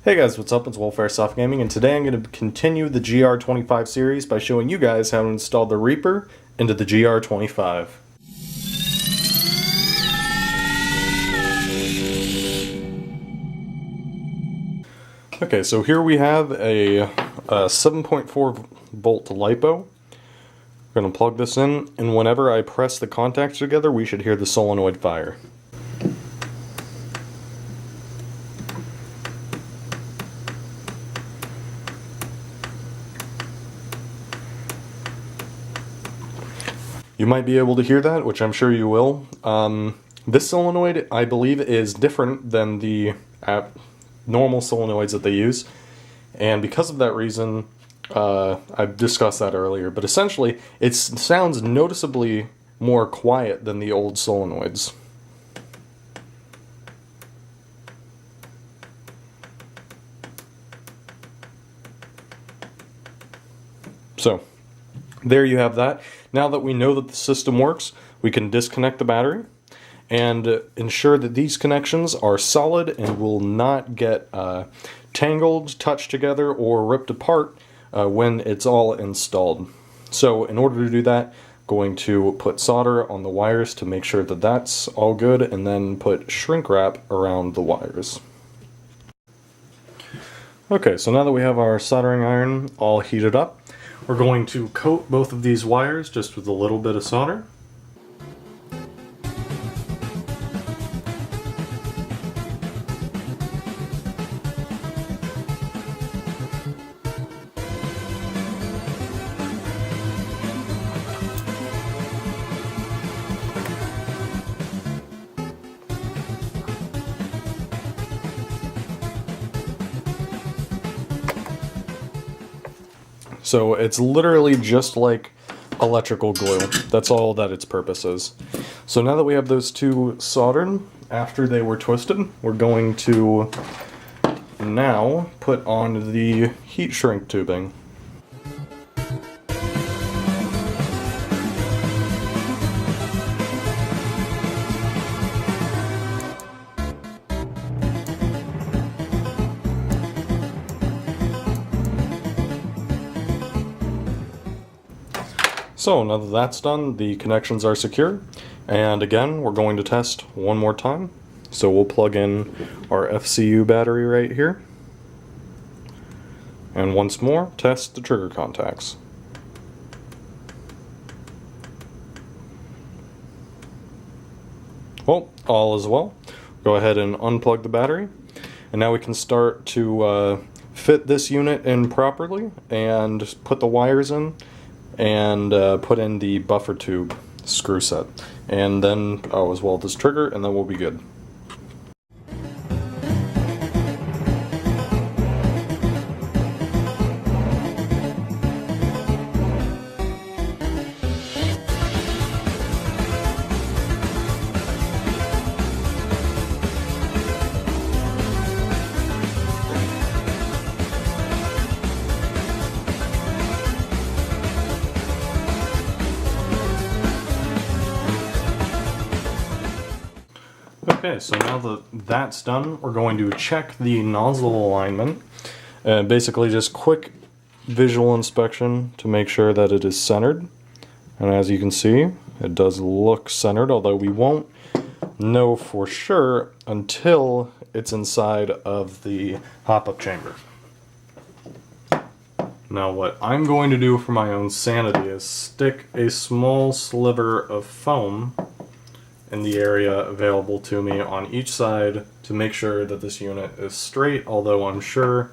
Hey guys, what's up? It's Welfare Soft Gaming, and today I'm going to continue the GR25 series by showing you guys how to install the Reaper into the GR25. Okay, so here we have a 7.4 volt LiPo. We're going to plug this in, and whenever I press the contacts together, we should hear the solenoid fire. You might be able to hear that, which I'm sure you will. This solenoid, I believe, is different than the normal solenoids that they use, and because of that reason, I've discussed that earlier, but essentially, it sounds noticeably more quiet than the old solenoids. So, there you have that. Now that we know that the system works, we can disconnect the battery and ensure that these connections are solid and will not get tangled, touched together, or ripped apart when it's all installed. So in order to do that, going to put solder on the wires to make sure that that's all good, and then put shrink wrap around the wires. Okay, so now that we have our soldering iron all heated up, we're going to coat both of these wires just with a little bit of solder. So it's literally just like electrical glue. That's all that its purpose is. So now that we have those two soldered, after they were twisted, we're going to now put on the heat shrink tubing. So now that that's done, the connections are secure, and again we're going to test one more time. So we'll plug in our FCU battery right here, and once more test the trigger contacts. Well, all is well. Go ahead and unplug the battery, and now we can start to fit this unit in properly and put the wires in and put in the buffer tube screw set, and then as well this trigger, and then we'll be good. Okay, so now that that's done, we're going to check the nozzle alignment. Basically just quick visual inspection to make sure that it is centered. And as you can see, it does look centered, although we won't know for sure until it's inside of the hop-up chamber. Now what I'm going to do for my own sanity is stick a small sliver of foam in the area available to me on each side to make sure that this unit is straight, although I'm sure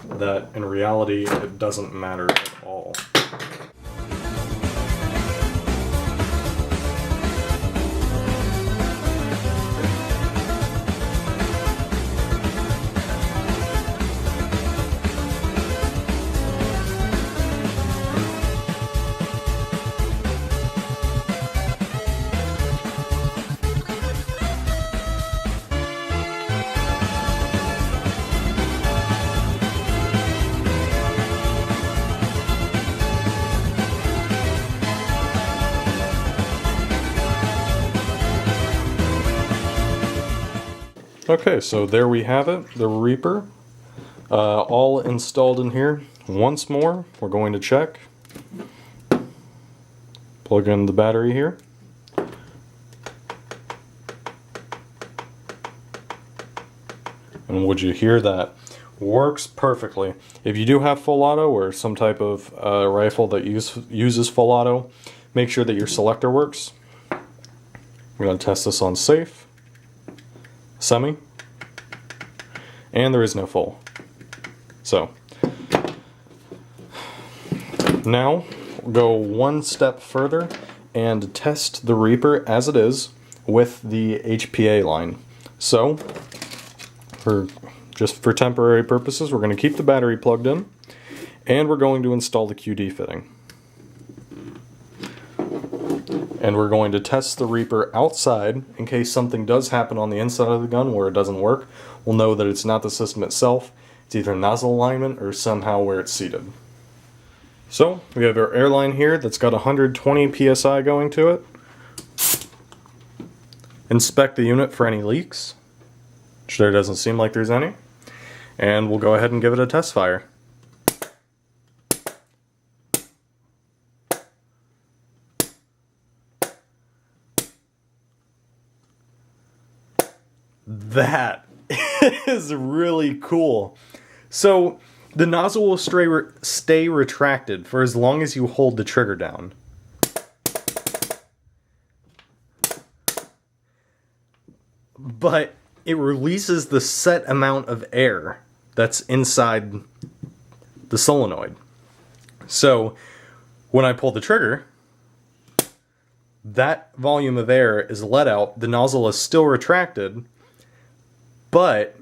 that in reality it doesn't matter at all. Okay, so there we have it, the Reaper. All installed in here. Once more, we're going to check. Plug in the battery here. And would you hear that? Works perfectly. If you do have full auto or some type of rifle that uses full auto, make sure that your selector works. We're going to test this on safe, semi, and there is no full. So, now we'll go one step further and test the Reaper as it is with the HPA line. So, just for temporary purposes, we're going to keep the battery plugged in, and we're going to install the QD fitting. And we're going to test the Reaper outside in case something does happen on the inside of the gun where it doesn't work. We'll know that it's not the system itself. It's either nozzle alignment or somehow where it's seated. So, we have our airline here that's got 120 psi going to it. Inspect the unit for any leaks, which there doesn't seem like there's any. And we'll go ahead and give it a test fire. That is really cool. So the nozzle will stay retracted for as long as you hold the trigger down. But it releases the set amount of air that's inside the solenoid. So when I pull the trigger, that volume of air is let out, the nozzle is still retracted, but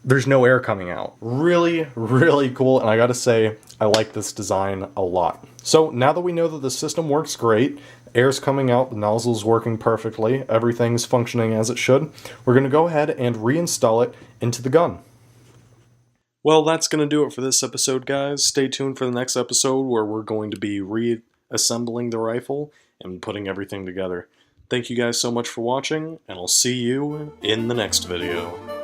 there's no air coming out. Really, really cool, and I gotta say, I like this design a lot. So now that we know that the system works great, air's coming out, the nozzle's working perfectly, everything's functioning as it should, we're gonna go ahead and reinstall it into the gun. Well, that's gonna do it for this episode, guys. Stay tuned for the next episode where we're going to be reassembling the rifle and putting everything together. Thank you guys so much for watching, and I'll see you in the next video.